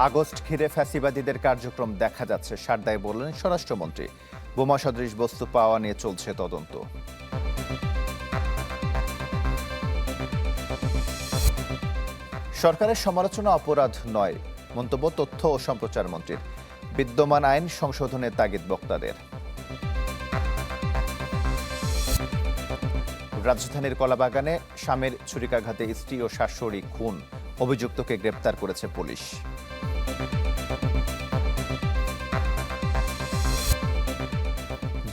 August ঘিরে ফ্যাসিবাদীদের কার্যক্রম দেখা যাচ্ছে, সারদায় বললেন স্বরাষ্ট্রমন্ত্রী। বোমা সদৃশ বস্তু পাওয়া নিয়ে চলছে তদন্ত। সরকারের সমালোচনা অপরাধ নয়, মন্তব্য তথ্য ও সম্প্রচার মন্ত্রীর। বিদ্যমান আইন সংশোধনের তাগিদ বক্তাদের। রাজধানীর কলাবাগানে স্বামীর ছুরিকাঘাতে স্ত্রী ও শাশুড়ি খুন, অভিযুক্তকে গ্রেপ্তার করেছে পুলিশ।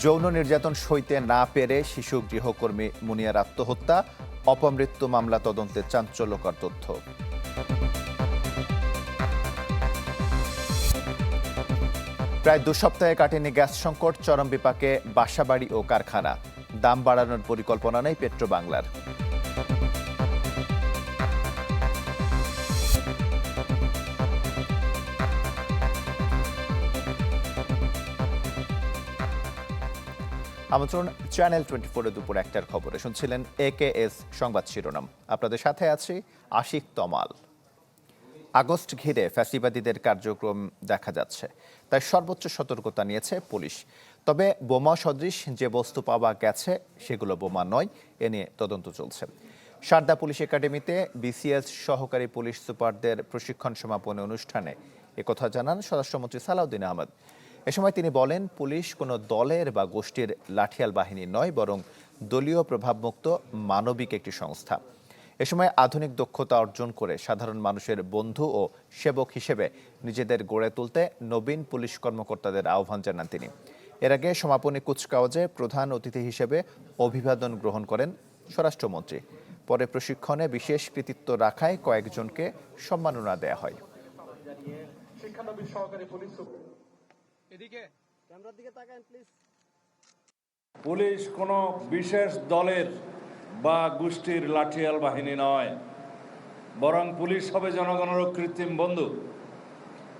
যৌন নির্যাতন সইতে না পেরে শিশু গৃহকর্মী মুনিয়ার আত্মহত্যা, অপমৃত্যু মামলা তদন্তে চাঞ্চল্যকর তথ্য। প্রায় 2 সপ্তাহে কাটেনি গ্যাস সংকট, চরম বিপাকে বাসাবাড়ি ও কারখানা। দাম বাড়ানোর পরিকল্পনা নেই পেট্রোবাংলার। আমন্ত্রণ চ্যানেল 24 দুপুর 1টার খবরে। শুনছিলেন AKS সংবাদ শিরোনাম। আপনাদের সাথে আছি আশিক তমাল। আগস্ট ঘিরে ফ্যাসিবাদীদের কার্যক্রম দেখা যাচ্ছে, তাই সর্বোচ্চ সতর্কতা নিয়েছে পুলিশ। তবে বোমা সদৃশ যে বস্তু পাওয়া গেছে সেগুলো বোমা নয়, এ নিয়ে তদন্ত চলছে। সারদা পুলিশ একাডেমিতে BCS সহকারী পুলিশ সুপারদের প্রশিক্ষণ সমাপনী অনুষ্ঠানে একথা জানান স্বরাষ্ট্রমন্ত্রী সালাউদ্দিন আহমেদ। এ সময় তিনি বলেন, পুলিশ কোনো দলের বা গোষ্ঠীর লাঠিয়াল বাহিনী নয়, বরং দলীয় প্রভাবমুক্ত মানবিক একটি সংস্থা। এ সময় আধুনিক দক্ষতা অর্জন করে সাধারণ মানুষের বন্ধু ও সেবক হিসেবে নিজেদের গড়ে তুলতে নবীন পুলিশ কর্মকর্তাদের আহ্বান জানান তিনি। এর আগে সমাপনী কুচকাওয়াজে প্রধান অতিথি হিসেবে অভিবাদন গ্রহণ করেন স্বরাষ্ট্রমন্ত্রী। পরে প্রশিক্ষণে বিশেষ কৃতিত্ব রাখায় কয়েকজনকে সম্মাননা দেয়া হয়। পুলিশ কোনো বিশেষ দলের বা গোষ্ঠীর লাঠিয়াল বাহিনী নয়, বরং পুলিশ হবে জনগণের কৃত্রিম বন্ধু।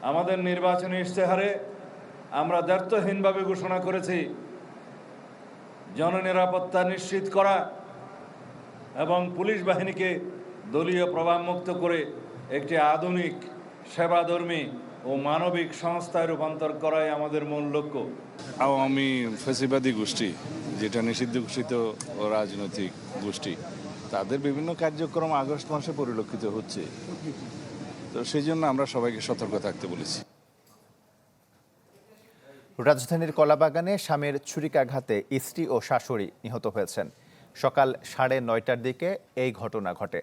আমাদের নির্বাচনী ইশতেহারে আমরা দ্ব্যর্থহীনভাবে ঘোষণা করেছি, জননিরাপত্তা নিশ্চিত করা এবং পুলিশ বাহিনীকে দলীয় প্রভাবমুক্ত করে একটি আধুনিক সেবাধর্মী ও মানবিক সংস্থায় রূপান্তর করাই আমাদের মূল লক্ষ্য। আওয়ামী ফ্যাসিবাদী গোষ্ঠী, যেটা নিষিদ্ধ ঘোষিত রাজনৈতিক গোষ্ঠী, তাদের বিভিন্ন কার্যক্রম আগস্ট মাসে পরিলক্ষিত হচ্ছে। তো সেই জন্য আমরা সবাইকে সতর্ক থাকতে বলেছি। রাজধানীর কলাবাগানে স্বামীর ছুরিকাঘাতে স্ত্রী ও শাশুড়ি নিহত হয়েছেন। সকাল 9:30টার দিকে এই ঘটনা ঘটে।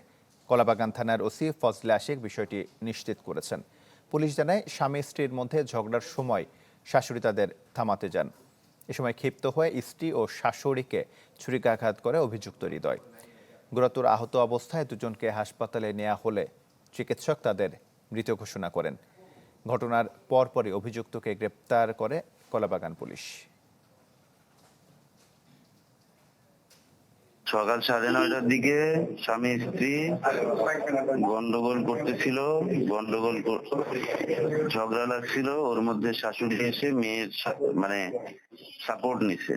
কলাবাগান থানার ওসি ফজলে আশিক বিষয়টি নিশ্চিত করেছেন। পুলিশ জানায়, স্বামী স্ত্রীর মধ্যে ঝগড়ার সময় শাশুড়ি তাদের থামাতে যান। এ সময় ক্ষিপ্ত হয়ে স্ত্রী ও শাশুড়িকে ছুরিকাঘাত করে অভিযুক্ত হৃদয়। গুরুতর আহত অবস্থায় দুজনকে হাসপাতালে নেওয়া হলে চিকিৎসক তাদের মৃত ঘোষণা করেন। ঘটনার পরপরই অভিযুক্তকে গ্রেপ্তার করে কলাবাগান পুলিশ। সকাল 9:30টার দিকে স্বামী স্ত্রী গন্ডগোল করতেছিল, ঝগড়া লাগছিল। ওর মধ্যে শাশুড়ি এসে মেয়ের সাপোর্ট নিছে।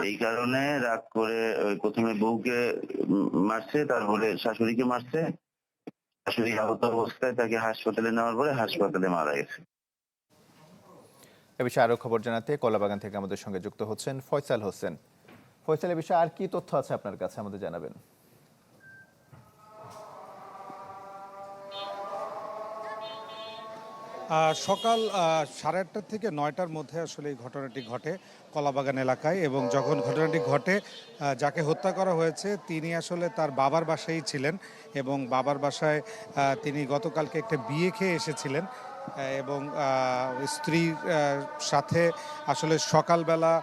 এই কারণে রাগ করে প্রথমে বউকে মারছে, তারপরে শাশুড়িকে মারছে। শাশুড়ি আহত অবস্থায় তাকে হাসপাতালে নেওয়ার পরে হাসপাতালে মারা গেছে। এ বিষয়ে আরো খবর জানাতে কলাবাগান থেকে আমাদের সঙ্গে যুক্ত হচ্ছেন ফয়সাল হোসেন। ফয়সাল, এ বিষয়ে আর কি তথ্য আছে আপনার কাছে, আমাদের জানাবেন। সকাল 8:30 থেকে 9টার মধ্যে আসলে এই ঘটনাটি ঘটে কলাবাগান এলাকায়। এবং যখন ঘটনাটি ঘটে, যাকে হত্যা করা হয়েছে তিনি আসলে তার বাবার বাসায় ছিলেন এবং বাবার বাসায় তিনি গতকালকে একটা বিয়ে খেয়ে এসেছিলেন এবং স্ত্রীর সাথে আসলে সকালবেলা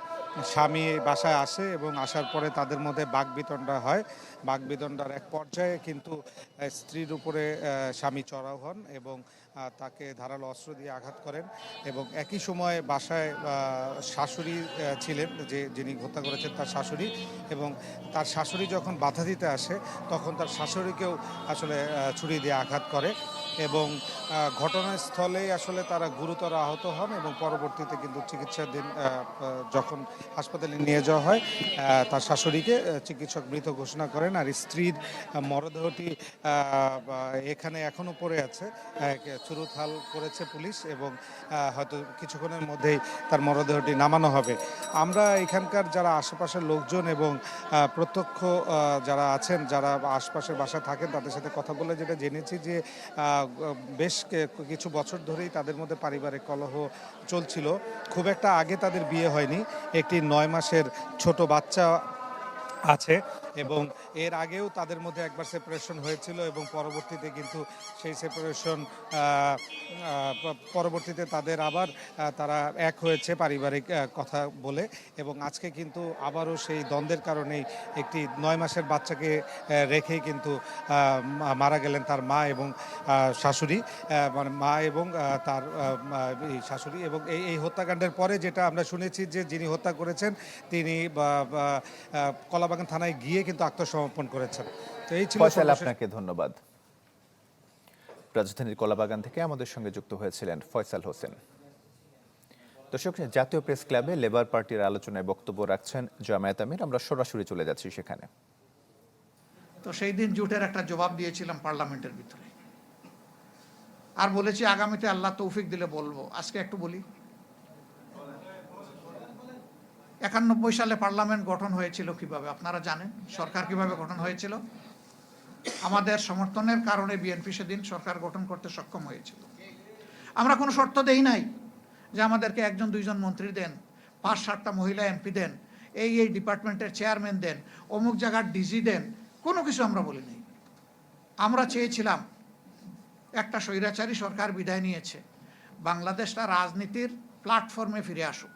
স্বামী বাসায় আসে এবং আসার পরে তাদের মধ্যে বাকবিতণ্ডা হয়। বাকবিতণ্ডার এক পর্যায়ে কিন্তু স্ত্রীর উপরে স্বামী চড়াও হন এবং তাকে ধারালো অস্ত্র দিয়ে আঘাত করেন। এবং একই সময় বাসায় শাশুড়ি ছিলেন, যিনি হত্যা করেছেন তার শাশুড়ি, এবং তার শাশুড়ি যখন বাধা দিতে আসে তখন তার শাশুড়িকেও আসলে ছুরি দিয়ে আঘাত করে এবং ঘটনাস্থলেই আসলে তারা গুরুতর আহত হন এবং পরবর্তীতে কিন্তু চিকিৎসাধীন যখন হাসপাতালে নিয়ে যাওয়া হয় তার শাশুড়িকে চিকিৎসক মৃত ঘোষণা করেন। আর স্ত্রীর মরদেহটি এখানে এখনো পড়ে আছে চুরুথাল করেছে পুলিশ এবং হয়তো কিছুক্ষণের মধ্যেই তার মরদেহটি নামানো হবে। আমরা এখানকার যারা আশেপাশের লোকজন এবং প্রত্যক্ষ যারা আছেন, যারা আশপাশের বাসায় থাকেন, তাদের সাথে কথা বলে যেটা জেনেছি যে বেশ কিছু বছর ধরেই তাদের মধ্যে পারিবারিক কলহ চলছিল। খুব একটা আগে তাদের বিয়ে হয়নি, একটি 9 মাসের ছোট বাচ্চা আছে এবং এর আগেও তাদের মধ্যে একবার সেপারেশন হয়েছিল এবং পরবর্তীতে কিন্তু সেই সেপারেশন পরবর্তীতে তাদের আবার তারা এক হয়েছে পারিবারিক কথা বলে এবং আজকে কিন্তু আবারও সেই দ্বন্দ্বের কারণেই একটি 9 মাসের বাচ্চাকে রেখেই কিন্তু মারা গেলেন তার মা এবং শাশুড়ি, মানে মা এবং তার এই শাশুড়ি। এবং এই হত্যাকাণ্ডের পরে যেটা আমরা শুনেছি যে যিনি হত্যা করেছেন তিনি কলাবাগান থানায় গিয়ে কিন্তু আত্মসমর্পণ করেছেন। তো এই ছিল ফয়সাল, আপনাকে ধন্যবাদ। রাজধানীর কলাবাগান থেকে আমাদের সঙ্গে যুক্ত হয়েছিলেন ফয়সাল হোসেন। দর্শক, জাতীয় প্রেস ক্লাবে লেবার পার্টির আলোচনায় বক্তব্য রাখছেন জামায়াত আমির। আমরা সরাসরি চলে যাচ্ছি সেখানে। তো সেই দিন জোটের একটা জবাব দিয়েছিলাম পার্লামেন্টের ভিতরে, আর বলেছি আগামীতে আল্লাহ তৌফিক দিলে বলবো। আজকে একটু বলি, 91 সালে পার্লামেন্ট গঠন হয়েছিল কিভাবে আপনারা জানেন? সরকার কিভাবে গঠন হয়েছিল? আমাদের সমর্থনের কারণে বিএনপি সেদিন সরকার গঠন করতে সক্ষম হয়েছিল। আমরা কোনো শর্ত দেই নাই যে আমাদেরকে 1-2 মন্ত্রী দেন, 5-7টা মহিলা এমপি দেন, এই ডিপার্টমেন্টের চেয়ারম্যান দেন, অমুক জায়গার ডিজি দেন, কোনো কিছু আমরা বলি নাই। আমরা চেয়েছিলাম একটা স্বৈরাচারী সরকার বিদায় নিয়েছে, বাংলাদেশটা রাজনীতির প্ল্যাটফর্মে ফিরে আসুক।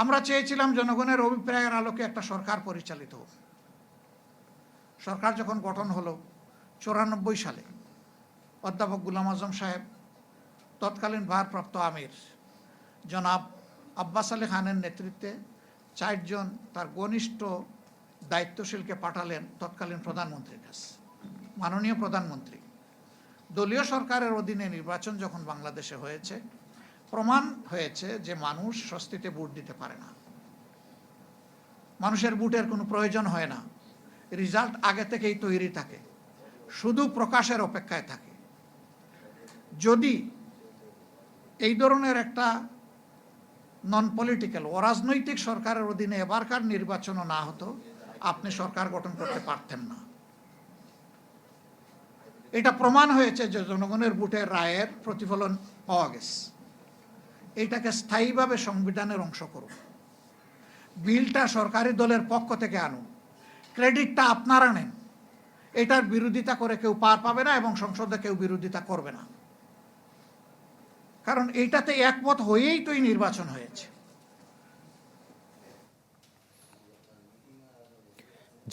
আমরা চেয়েছিলাম জনগণের অভিপ্রায়ের আলোকে একটা সরকার পরিচালিত হোক। সরকার যখন গঠন হলো 94 সালে, অধ্যাপক গোলাম আজম সাহেব তৎকালীন ভারপ্রাপ্ত আমির জনাব আব্বাস আলী খানের নেতৃত্বে 4 জন তার ঘনিষ্ঠ দায়িত্বশীলকে পাঠালেন তৎকালীন প্রধানমন্ত্রীর কাছে। মাননীয় প্রধানমন্ত্রী, দলীয় সরকারের অধীনে নির্বাচন যখন বাংলাদেশে হয়েছে, প্রমাণ হয়েছে যে মানুষ স্বস্তিতে ভোট দিতে পারে না, মানুষের ভোটের কোনো প্রয়োজন হয় না, রেজাল্ট আগে থেকেই তৈরি থাকে, শুধু প্রকাশের অপেক্ষায় থাকে। যদি এই ধরনের একটা নন পলিটিক্যাল অরাজনৈতিক সরকারের অধীনে এবারকার নির্বাচনও না হতো, আপনি সরকার গঠন করতে পারতেন না। এটা প্রমাণ হয়েছে যে জনগণের ভোটের রায়ের প্রতিফলন পাওয়া গেছে। এইটাকে স্থায়ীভাবে সংবিধানের অংশ করুন, বিলটা সরকারি দলের পক্ষ থেকে আনুন, ক্রেডিটটা আপনারা নেন, এটার বিরোধিতা করে কেউ পার পাবে না এবং সংসদে কেউ বিরোধিতা করবে না, কারণ এইটাতে একমত হয়েই তো এই নির্বাচন হয়েছে।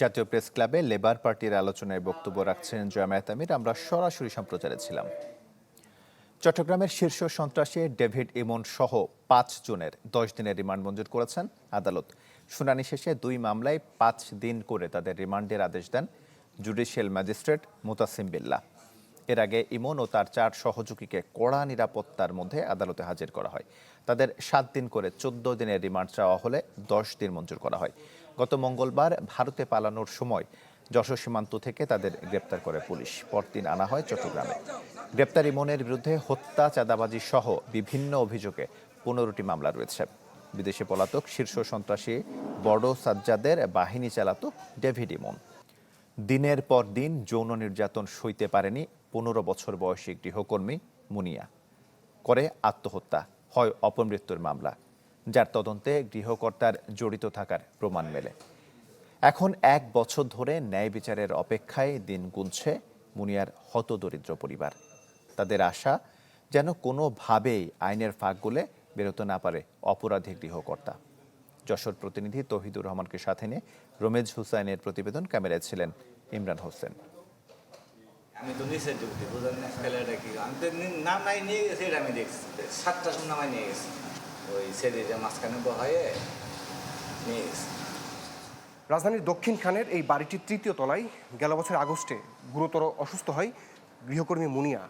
জাতীয় প্রেস ক্লাবে লেবার পার্টির আলোচনায় বক্তব্য রাখছেন জামায়াত আমির। আমরা সরাসরি সম্প্রচারে ছিলাম। চট্টগ্রামের শীর্ষ সন্ত্রাসী ডেভিড ইমন সহ 5 জনের 10 দিনের রিমান্ড মঞ্জুর করেছেন আদালত। শুনানি শেষে 2 মামলায় 5 দিন করে তাদের রিমান্ডের আদেশ দেন জুডিশিয়াল ম্যাজিস্ট্রেট মুতাসিম বিল্লাহ। এর আগে ইমন ও তার 4 সহযোগীকে কড়া নিরাপত্তার মধ্যে আদালতে হাজির করা হয়। তাদের 7 দিন করে 14 দিনের রিমান্ড চাওয়া হলে 10 দিন মঞ্জুর করা হয়। গত মঙ্গলবার ভারতে পালানোর সময় যশোর সীমান্ত থেকে তাদের গ্রেপ্তার করে পুলিশ। পরদিন আনা হয় চট্টগ্রামে। গ্রেপ্তার ইমনের বিরুদ্ধে হত্যা, চাঁদাবাজি সহ বিভিন্ন অভিযোগে 15টি মামলা রয়েছে। বিদেশে পলাতক শীর্ষ সন্ত্রাসী বড় সাজ্জাদের বাহিনী চালাতো ডেভিড ইমন। দিনের পর দিন যৌন নির্যাতন সইতে পারেনি 15 বছর বয়সী গৃহকর্মী মুনিয়া। করে আত্মহত্যা, হয় অপমৃত্যুর মামলা, যার তদন্তে গৃহকর্তার জড়িত থাকার প্রমাণ মেলে। এখন 1 বছর ধরে ন্যায় বিচারের অপেক্ষায় দিন গুনছে মুনিয়ার হতদরিদ্র পরিবার। তাদের আশা যেন কোনোভাবেই আইনের ফাঁক গলে বেরোতে না পারে অপরাধী গৃহকর্তা। যশোর প্রতিনিধি তৌহিদুর রহমানকে সাথে নিয়ে রমেজ হুসাইনের প্রতিবেদন, ক্যামেরায় ছিলেন ইমরান হোসেন। আমি তো নিচে ঢুকতে বুঝলাম না ছেলেটা কি, আমি তো নাম নাই নিয়ে গেছি, এটা আমি দেখছি 7টার সময় নামাই নিয়ে গেছি, ওই ছেলেটা মাঝখানে বহায়ে নিয়ে গেছি। রাজধানীর দক্ষিণ খানের এই বাড়িটির 3য় তলায় গেল বছর আগস্টে গুরুতর অসুস্থ হয় গৃহকর্মী মুনিয়া।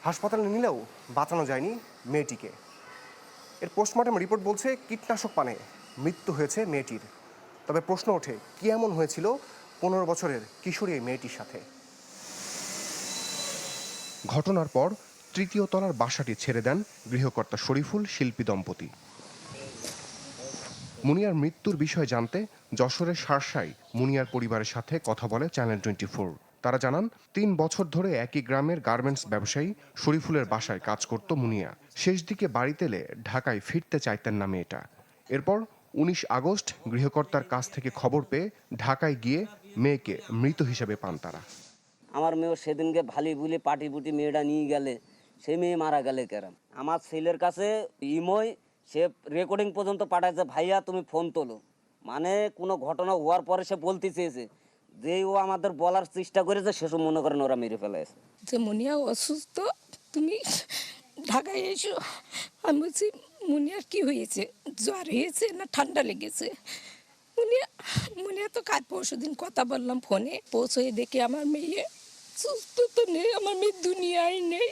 হাসপাতালে নিলেও বাঁচানো যায়নি মেয়েটিকে। এর পোস্টমর্টম রিপোর্ট বলছে কীটনাশক পানে মৃত্যু হয়েছে মেয়েটির। তবে প্রশ্ন ওঠে, কি এমন হয়েছিল 15 বছরের কিশোরী এই মেয়েটির সাথে? ঘটনার পর তৃতীয় তলার বাসাটি ছেড়ে দেন গৃহকর্তা শরীফুল শিল্পী দম্পতি। মুনিয়ার মৃত্যুর বিষয় জানতে যশোরের শার্শায় মুনিয়ার পরিবারের সাথে কথা বলে চ্যানেল 24। তারা জানান ৩ বছর ধরে একই গ্রামের গার্মেন্টস ব্যবসায়ী শরীফুলের বাসায় কাজ করত মুনিয়া। শেষ দিকে বাড়িতে এলে ঢাকায় ফিরতে চাইতেন না মেয়েটা। এরপর ১৯ আগস্ট গৃহকর্তার কাছ থেকে খবর পেয়ে ঢাকায় গিয়ে মেয়েকে মৃত হিসেবে পান তারা। আমার মেয়েও সেদিনকে ভালি বুলি পাটি পুটি মেয়েটা নিয়ে গেলে সে মেয়ে মারা গেলে কেরাম। আমার ছেলের কাছে ইমোয় সে রেকর্ডিং পর্যন্ত পাঠাচ্ছে, ভাইয়া তুমি ফোন তোলো। মানে কোনো ঘটনা হওয়ার পরে সে বলতে চেয়েছে যে ও আমাদের বলার চেষ্টা করেছে, সেসব মনে করেন ওরা মেরে ফেলেছে। যে মুনিয়া অসুস্থ, তুমি ঢাকায় এসো। আমি বলছি মুনিয়ার কি হয়েছে, জ্বর হয়েছে না ঠান্ডা লেগেছে? মুনিয়া তো কাল পরশুদিন কথা বললাম ফোনে, পৌঁছয়ে দেখি আমার মেয়ে সুস্থ তো নেই, আমার মেয়ে দুনিয়ায় নেই।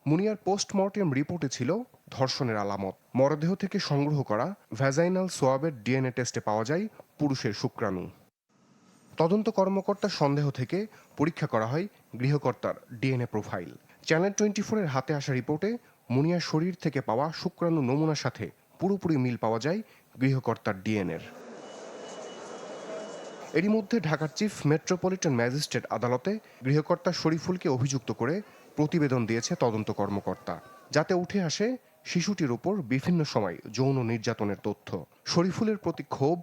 মুনিয়ার পোস্টমর্টেম রিপোর্টে ছিল ধর্ষণের আলামত। মরদেহ থেকে সংগ্রহ করা ভ্যাজাইনাল সোয়াবের ডিএনএ টেস্টে পাওয়া যায় পুরুষের শুক্রাণু। তদন্ত কর্মকর্তার সন্দেহ থেকে পরীক্ষা করা হয় গৃহকর্তার ডিএনএ প্রোফাইল। চ্যানেল 24-এর হাতে আসা রিপোর্টে মুনিয়ার শরীর থেকে পাওয়া শুক্রাণু নমুনার সাথে পুরোপুরি মিল পাওয়া যায় গৃহকর্তার ডিএনএর। এরই মধ্যে ঢাকার চিফ মেট্রোপলিটন ম্যাজিস্ট্রেট আদালতে গৃহকর্তা শরীফুলকে অভিযুক্ত করে প্রতিবেদন দিয়েছে তদন্ত কর্মকর্তা, যাতে উঠে আসে শিশুটির উপর বিভিন্ন সময় যৌন নির্যাতনের তথ্য। শরীফুলের প্রতি ক্ষোভ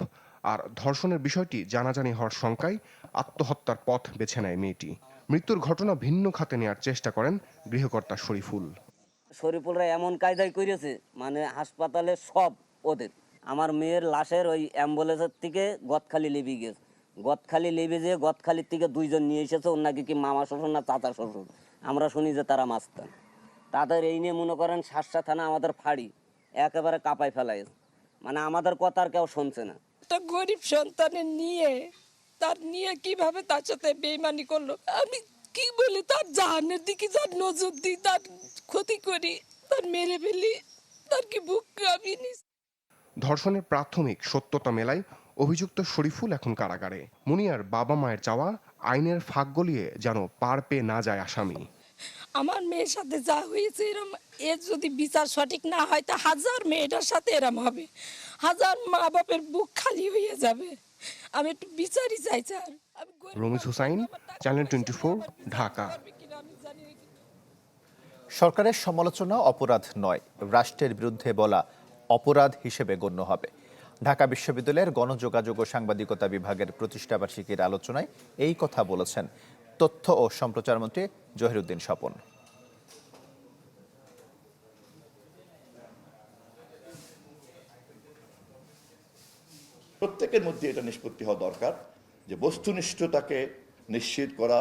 আর ধর্ষণের বিষয়টি জানাজানি হওয়ার শঙ্কায় আত্মহত্যার পথ বেছে নেয় মেয়েটি। মৃত্যুর ঘটনা ভিন্ন খাতে নেওয়ার চেষ্টা করেন গৃহকর্তা শরীফুল। শরীফুলরা এমন কায়দায় করেছে, মানে হাসপাতালে সব ওদের। আমার মেয়ের লাশের ওই অ্যাম্বুলেন্সের থেকে গদখালি লেবে গেছে, গদখালি লেবে যেয়ে গদখালির থেকে 2 জন নিয়ে এসেছে, ওর নাকি কি মামা শ্বশুর না চাচা শ্বশুর। আমরা শুনি যে তারা মাস্তান। তাদের এই নিয়ে মনে করেন শার্শা থানা আমাদের ফাড়ি একেবারে কাঁপায় ফেলায়, মানে আমাদের কথা আর কেউ শুনছে না। একটা গরিব সন্তানের নিয়ে তার নিয়ে কিভাবে তার সাথে বেইমানি করলো, আমি কি বলি, তার জাহানের দিকে যার নজর দিই, তার ক্ষতি করি, তার মেরে ফেলি, তার কি বুক কাঁপিনি। ধর্ষণের প্রাথমিক সত্যতা মেলায় অভিযুক্ত শরীফুল এখন কারাগারে। মুনিয়ার বাবা মায়ের চাওয়া আইনের ফাঁক গলিয়ে যেন পার পেয়ে না যায় আসামি। আমার মেয়ের সাথে যা হয়েছে এরম, এর যদি বিচার সঠিক না হয় তা 1000 মেয়েটার সাথে এরম হবে, 1000 মা বাপের বুক খালি হয়ে যাবে। আমি একটু বিচারই চাই স্যার। রমিজ হুসাইন, চ্যানেল 24, ঢাকা। সরকারের সমালোচনা অপরাধ নয়, রাষ্ট্রের বিরুদ্ধে বলা অপরাধ হিসেবে গণ্য হবে। ঢাকা বিশ্ববিদ্যালয়ের গণযোগাযোগ ও সাংবাদিকতা বিভাগের প্রতিষ্ঠাবার্ষিকীর আলোচনায় এই কথা বলেছেন তথ্য ও সম্প্রচার মন্ত্রী জহিরুদ্দিন স্বপন। প্রত্যেকের মধ্যে এটা নিষ্পত্তি হওয়া দরকার যে বস্তুনিষ্ঠতাকে নিশ্চিত করা,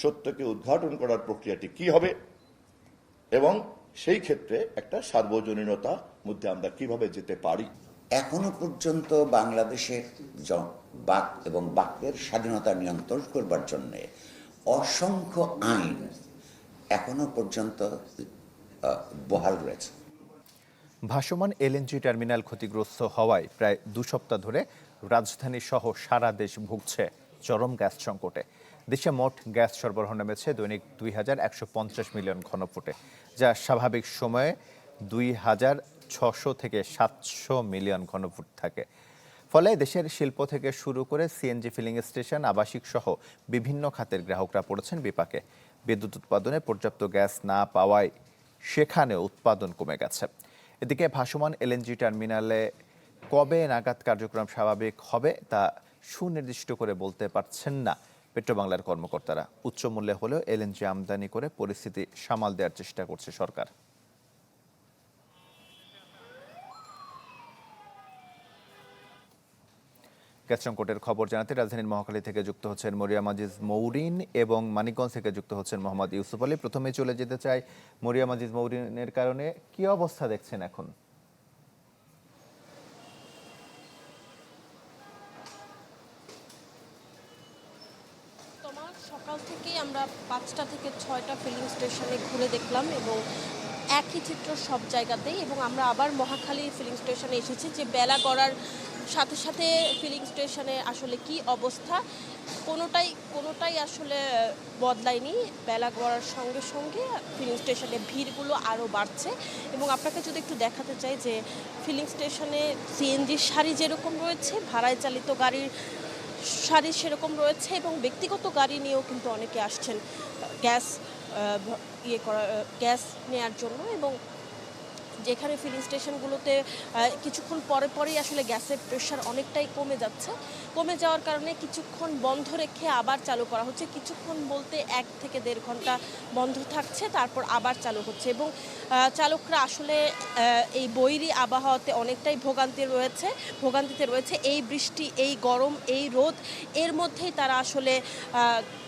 সত্যকে উদ্ঘাটন করার প্রক্রিয়াটি কি হবে এবং সেই ক্ষেত্রে একটা সার্বজনীনতার মধ্যে আমরা কিভাবে যেতে পারি। এখনো পর্যন্ত বাংলাদেশের বাক এবং বাক্যের স্বাধীনতা নিয়ন্ত্রণ করবার জন্য অসংখ্য আইন এখনো পর্যন্ত বহাল রয়েছে। ভাসমান এলএনজি টার্মিনাল ক্ষতিগ্রস্ত হওয়ায় প্রায় 2 সপ্তাহ ধরে রাজধানী সহ সারা দেশ ভুগছে চরম গ্যাস সংকটে। দেশে মোট গ্যাস সরবরাহ নেমেছে দৈনিক 2150 মিলিয়ন ঘনফুটে, যা স্বাভাবিক সময়ে 2600 থেকে 700 মিলিয়ন ঘনফুট থাকে। ফলে দেশের শিল্প থেকে শুরু করে সিএনজি ফিলিং স্টেশন, আবাসিক সহ বিভিন্ন খাতের গ্রাহকরা পড়েছেন বিপাকে। বিদ্যুৎ উৎপাদনে পর্যাপ্ত গ্যাস না পাওয়ায় সেখানে উৎপাদন কমে গেছে। এদিকে ভাসমান এলএনজি টার্মিনালে কবে নাগাদ কার্যক্রম স্বাভাবিক হবে তা সুনির্দিষ্ট করে বলতে পারছেন না পেট্রোবাংলার কর্মকর্তারা। উচ্চ মূল্যে হলেও এলএনজি আমদানি করে পরিস্থিতি সামাল দেওয়ার চেষ্টা করছে সরকার। গ্যাস সংকটের খবর জানাতে রাজধানীর মহাখালী থেকে যুক্ত হচ্ছেন মরিয়াম আজিজ মৌরিন এবং মানিকগঞ্জ থেকে যুক্ত হচ্ছেন মোহাম্মদ ইউসুফ আলী। প্রথমে চলে যেতে চাই মরিয়াম আজিজ মৌরিনের কারণে কি অবস্থা দেখছেন এখন? সকাল থেকেই আমরা 5টা থেকে 6টা ফিলিং স্টেশনে ঘুরে দেখলাম এবং একই চিত্র সব জায়গাতেই। এবং আমরা আবার মহাখালী ফিলিং স্টেশনে এসেছি, যে বেলা গড়ার সাথে সাথে ফিলিং স্টেশনে আসলে কি অবস্থা, কোনোটাই আসলে বদলায়নি। বেলা গড়ার সঙ্গে সঙ্গে ফিলিং স্টেশনে ভিড়গুলো আরও বাড়ছে। এবং আপনাকে যদি একটু দেখাতে চাই যে ফিলিং স্টেশনে সিএনজির সারি যেরকম রয়েছে, ভাড়ায় চালিত গাড়ির সারি সেরকম রয়েছে, এবং ব্যক্তিগত গাড়ি নিয়েও কিন্তু অনেকে আসছেন গ্যাস নেয়ার জন্য। এবং যেখানে ফিলিং স্টেশনগুলোতে কিছুক্ষণ পরেই আসলে গ্যাসের প্রেশার অনেকটাই কমে যাওয়ার কারণে কিছুক্ষণ বন্ধ রেখে আবার চালু করা হচ্ছে। কিছুক্ষণ বলতে 1 থেকে 1.5 ঘন্টা বন্ধ থাকছে, তারপর আবার চালু হচ্ছে। এবং চালকরা আসলে এই বৈরী আবহাওয়াতে অনেকটাই ভোগান্তিতে রয়েছে। এই বৃষ্টি, এই গরম, এই রোদ, এর মধ্যেই তারা আসলে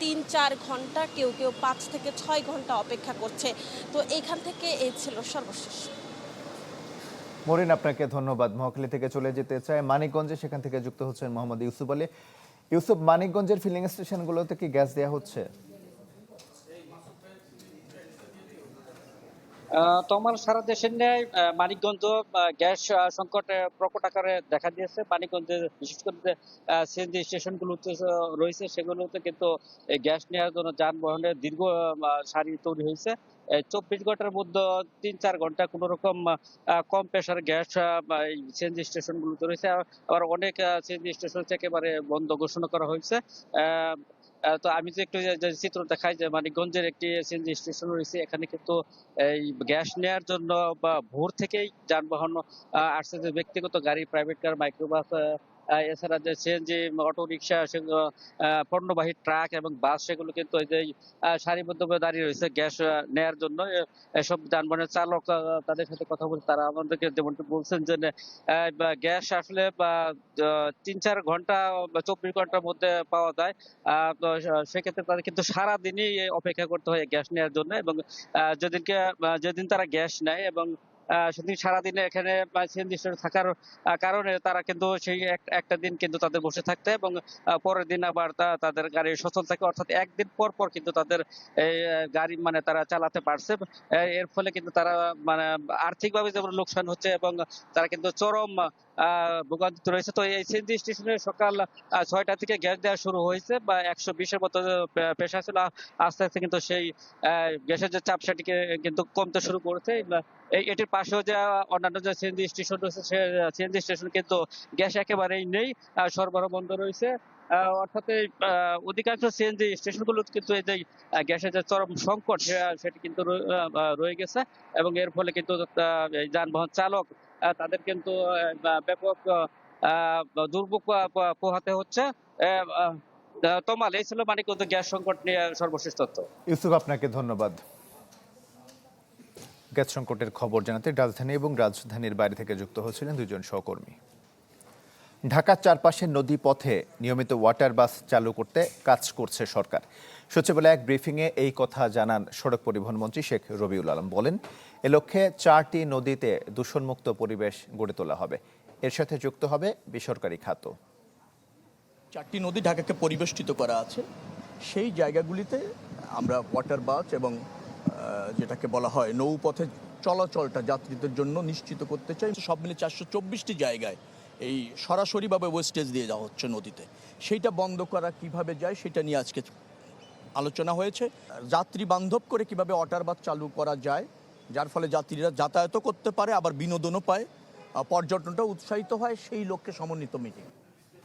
3-4 ঘন্টা, কেউ 5 থেকে 6 ঘন্টা অপেক্ষা করছে। তো এইখান থেকে এই ছিল সর্বশেষ। মরিন, আপনাকে ধন্যবাদ। মহাখালী থেকে চলে যেতে চাই মানিকগঞ্জে, সেখান থেকে যুক্ত হচ্ছেন মোহাম্মদ ইউসুফ আলী। ইউসুফ, মানিকগঞ্জের ফিলিং স্টেশনগুলোতে কি গ্যাস দেওয়া হচ্ছে? তোমার সারা দেশের ন্যায় মানিকগঞ্জ গ্যাস সংকট প্রকট আকারে দেখা দিয়েছে। মানিকগঞ্জে বিশেষ করে যে সিএনজি স্টেশনগুলোতে রয়েছে, সেগুলোতে কিন্তু গ্যাস নেওয়ার জন্য যানবাহনের দীর্ঘ সারি তৈরি হয়েছে। 24 ঘন্টার মধ্যে 3-4 ঘন্টা কোন রকম কম প্রেসার গ্যাস সিএনজি স্টেশনগুলোতে রয়েছে। আবার অনেক সিএনজি স্টেশন একেবারে বন্ধ ঘোষণা করা হয়েছে। তো আমি যে একটু যে চিত্র দেখাই, যে মানিকগঞ্জের একটি সিএনজি স্টেশন রয়েছে, এখানে কিন্তু এই গ্যাস নেওয়ার জন্য বা ভোর থেকেই যানবাহন আসছে, যে ব্যক্তিগত গাড়ি, প্রাইভেট কার, মাইক্রোবাস, এছাড়া যে সিএনজি অটো রিক্সা, পণ্যবাহী ট্রাক এবং বাস, সেগুলো কিন্তু এই যে সারিবদ্ধভাবে দাঁড়িয়ে রয়েছে গ্যাস নেয়ার জন্য। এসব যানবাহনের চালক, তাদের সাথে কথা বলতে তারা আমাদেরকে যেমনটা বলছেন যে গ্যাস আসলে 3-4 ঘন্টা বা 24 ঘন্টার মধ্যে পাওয়া যায়। তো সেক্ষেত্রে তাদের কিন্তু সারাদিনই অপেক্ষা করতে হয় গ্যাস নেওয়ার জন্য। এবং যেদিন তারা গ্যাস নেয় এবং সেদিন সারাদিনে এখানে সিএনজি স্টেশনে থাকার কারণে তারা কিন্তু সেই একটা দিন কিন্তু তাদের বসে থাকতে, এবং পরের দিন আবার তাদের গাড়ি সচল থাকে, অর্থাৎ একদিন পর কিন্তু তাদের গাড়ি তারা চালাতে পারছে। এর ফলে কিন্তু তারা আর্থিকভাবে যেমন লোকসান হচ্ছে, এবং তারা কিন্তু চরম ভোগান্তিতে রয়েছে। তো এই সিএনজি স্টেশনে সকাল 6টা থেকে গ্যাস দেওয়া শুরু হয়েছে, বা 120-এর মতো পেশা ছিল। আস্তে আস্তে কিন্তু সেই গ্যাসের যে চাপ, সেটিকে কিন্তু কমতে শুরু করেছে। এটির পাশেও যে অন্যান্য যে সিএনজি স্টেশন রয়েছে, সে সিএনজি স্টেশন কিন্তু গ্যাস একেবারেই নেই, সরবরাহ বন্ধ রয়েছে। অর্থাৎ অধিকাংশ সিএনজি স্টেশনগুলো কিন্তু এই যে গ্যাসের যে চরম সংকট, সেটি কিন্তু রয়ে গেছে। এবং এর ফলে কিন্তু যানবাহন চালক তাদের কিন্তু ব্যাপক দুর্ভোগ পোহাতে হচ্ছে। তমাল, এই ছিল মানিকগঞ্জ গ্যাস সংকট নিয়ে সর্বশেষ তথ্য। ইউসুফ, আপনাকে ধন্যবাদ। গ্যাস সংকটের খবর জানাতে রাজধানী এবং রাজধানীর বাইরে থেকে যুক্ত হচ্ছিলেন 2 জন সহকর্মী। ঢাকার চারপাশের নদী পথে নিয়মিত ওয়াটার বাস চালু করতে কাজ করছে সরকার। সচিবালয়ে এক ব্রিফিংয়ে এই কথা জানান সড়ক পরিবহন মন্ত্রী শেখ রবিউল আলম। বলেন, এ লক্ষ্যে 4টি নদীতে দূষণমুক্ত পরিবেশ গড়ে তোলা হবে। এর সাথে যুক্ত হবে বেসরকারি খাতও। 4টি নদী ঢাকাকে পরিবেষ্টিত করা আছে, সেই জায়গাগুলিতে আমরা ওয়াটার বাস এবং যেটাকে বলা হয় নৌপথে চলাচলটা যাত্রীদের জন্য নিশ্চিত করতে চাই। সব মিলে 424টি জায়গায় এই সরাসরিভাবে ওয়েস্টেজ দিয়ে যাওয়া হচ্ছে নদীতে, সেইটা বন্ধ করা কিভাবে যায় সেটা নিয়ে আজকে আলোচনা হয়েছে। যাত্রী বান্ধব করে কিভাবে ওয়াটার বাস চালু করা যায়, যার ফলে যাত্রীরা যাতায়াতও করতে পারে, আবার বিনোদনও পায়, পর্যটনটা উৎসাহিত হয়, সেই লক্ষ্যে সমন্বিত মিটিং।